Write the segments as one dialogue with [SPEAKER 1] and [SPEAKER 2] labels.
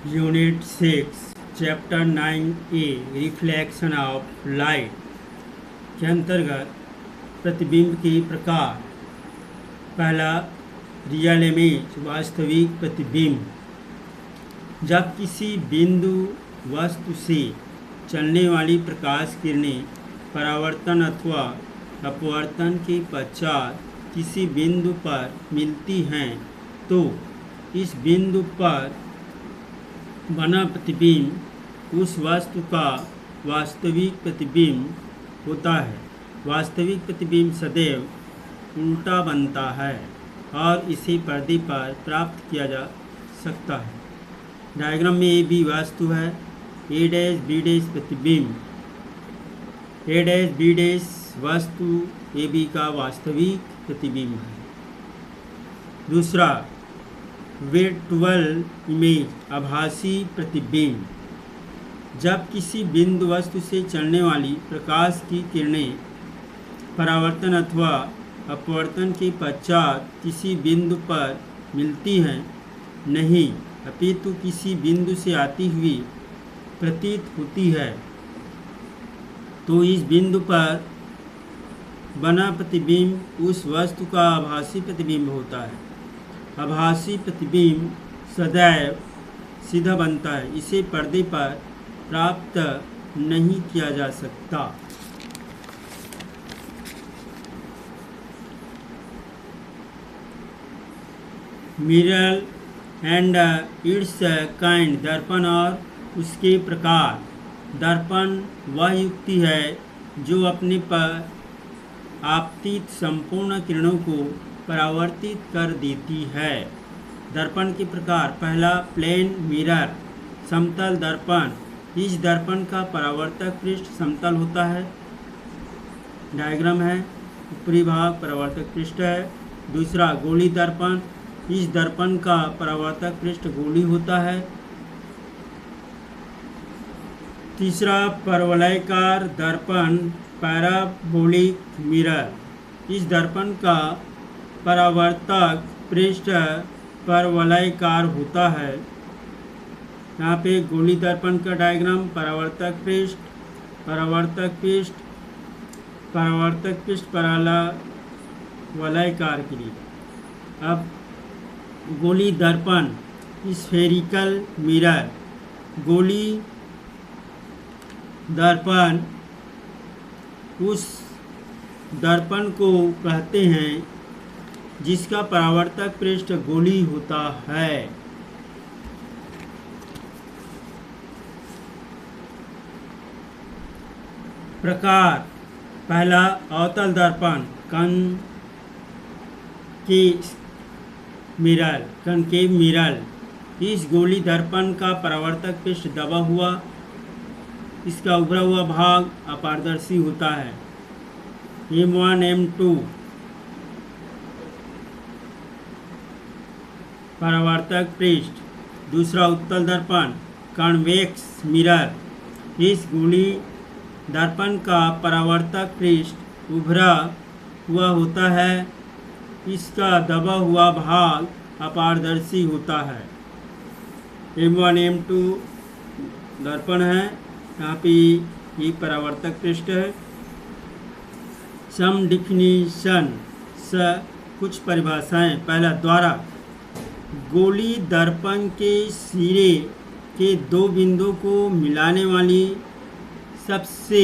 [SPEAKER 1] Unit 6 chapter 9A reflection of light के अंतर्गत प्रतिबिंब के प्रकार। पहला, रियल इमेज वास्तविक प्रतिबिंब। जब किसी बिंदु वस्तु से चलने वाली प्रकाश किरणें परावर्तन अथवा अपवर्तन के पश्चात किसी बिंदु पर मिलती हैं तो इस बिंदु पर बना प्रतिबिंब उस वस्तु का वास्तविक प्रतिबिंब होता है। वास्तविक प्रतिबिंब सदैव उल्टा बनता है और इसे पर्दे पर प्राप्त किया जा सकता है। डायग्राम में ए बी वस्तु है, ए डैश बी डैश प्रतिबिंब, ए डैश बी डैश वस्तु ए बी का वास्तविक प्रतिबिंब है। दूसरा, वर्चुअल इमेज आभासी प्रतिबिंब। जब किसी बिंदु वस्तु से चलने वाली प्रकाश की किरणें परावर्तन अथवा अपवर्तन के पश्चात किसी बिंदु पर मिलती हैं, नहीं अपितु किसी बिंदु से आती हुई प्रतीत होती है, तो इस बिंदु पर बना प्रतिबिंब उस वस्तु का आभासी प्रतिबिंब होता है। आभासी प्रतिबिंब सदैव सीधा बनता है, इसे पर्दे पर प्राप्त नहीं किया जा सकता। Mirror and it's kind. दर्पण और उसके प्रकार। दर्पण वह युक्ति है जो अपने पर आपतित संपूर्ण किरणों को परावर्तित कर देती है। दर्पण के प्रकार। पहला, प्लेन मिरर समतल दर्पण। इस दर्पण का परावर्तक पृष्ठ समतल होता है। डायग्राम है, ऊपरी भाग परावर्तक पृष्ठ है। दूसरा, गोली दर्पण। इस दर्पण का परावर्तक पृष्ठ गोली होता है। तीसरा, परवलयकार दर्पण पैराबोलिक मिरर। इस दर्पण का परावर्तक पृष्ठ परवलयकार होता है। यहाँ पे गोली दर्पण का डायग्राम, परावर्तक पृष्ठ, परावर्तक पृष्ठ, परावर्तक पृष्ठ परवलयकार के लिए। अब गोली दर्पण स्फेरिकल मिरर। गोली दर्पण उस दर्पण को कहते हैं जिसका परावर्तक पृष्ठ गोली होता है। प्रकार। पहला, अवतल दर्पण कनकेव मिरर। इस गोली दर्पण का परावर्तक पृष्ठ दबा हुआ, इसका उभरा हुआ भाग अपारदर्शी होता है। M1 M2 परावर्तक पृष्ठ। दूसरा, उत्तल दर्पण कॉन्वेक्स मिरर। इस गोली दर्पण का परावर्तक पृष्ठ उभरा हुआ होता है, इसका दबा हुआ भाग अपारदर्शी होता है। M1 M2 दर्पण है, यहाँ पे ये परावर्तक पृष्ठ है। सम डिफिनीशन कुछ परिभाषाएं। पहला, द्वारा। गोली दर्पण के सिरे के दो बिंदुओं को मिलाने वाली सबसे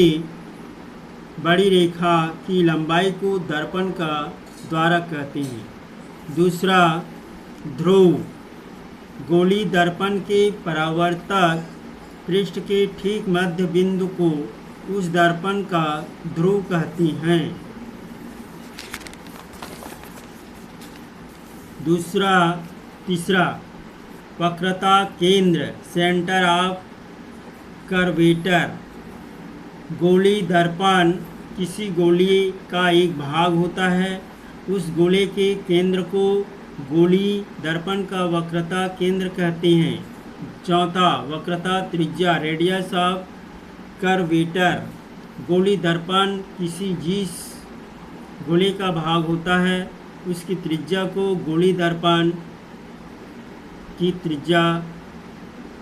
[SPEAKER 1] बड़ी रेखा की लंबाई को दर्पण का द्वारा कहते हैं। दूसरा, ध्रुव। गोली दर्पण के परावर्तक पृष्ठ के ठीक मध्य बिंदु को उस दर्पण का ध्रुव कहती हैं। तीसरा, वक्रता केंद्र सेंटर ऑफ कर्वेचर। गोली दर्पण किसी गोले का एक भाग होता है, उस गोले के केंद्र को गोली दर्पण का वक्रता केंद्र कहते हैं। चौथा, वक्रता त्रिज्या रेडियस ऑफ कर्वेचर। गोली दर्पण किसी जिस गोले का भाग होता है, उसकी त्रिज्या को गोली दर्पण की त्रिज्या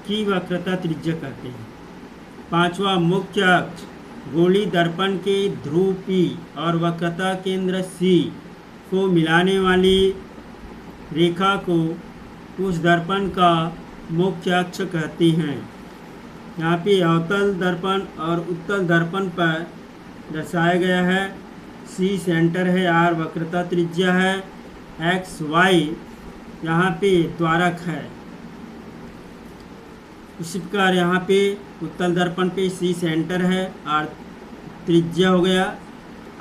[SPEAKER 1] की वक्रता त्रिज्या कहते हैं। पांचवा, मुख्य अक्ष गोली दर्पण के ध्रुव P और वक्रता केंद्र C को मिलाने वाली रेखा को उस दर्पण का मुख्य अक्ष कहते हैं। यहाँ पे अवतल दर्पण और उत्तल दर्पण पर दर्शाया गया है। C सेंटर है, R वक्रता त्रिज्या है, X Y यहाँ पे द्वारक है। इसी प्रकार यहाँ पे उत्तल दर्पण पे C सेंटर है, R त्रिज्या हो गया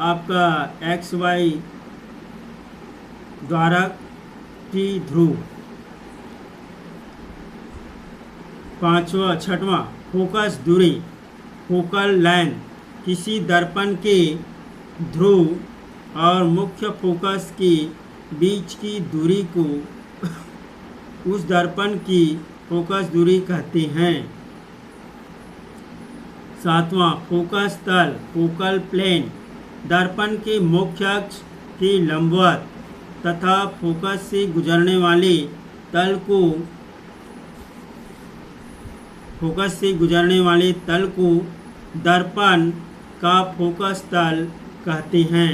[SPEAKER 1] आपका, X Y द्वारक, T ध्रुव। छठवां, फोकस दूरी फोकल लेंथ किसी दर्पण के ध्रुव और मुख्य फोकस के बीच की दूरी को उस दर्पण की फोकस दूरी कहते हैं। सातवां, फोकस तल फोकल प्लेन दर्पण के मुख्य अक्ष के लंबवत तथा फोकस से गुजरने वाले तल को दर्पण का फोकस तल कहते हैं।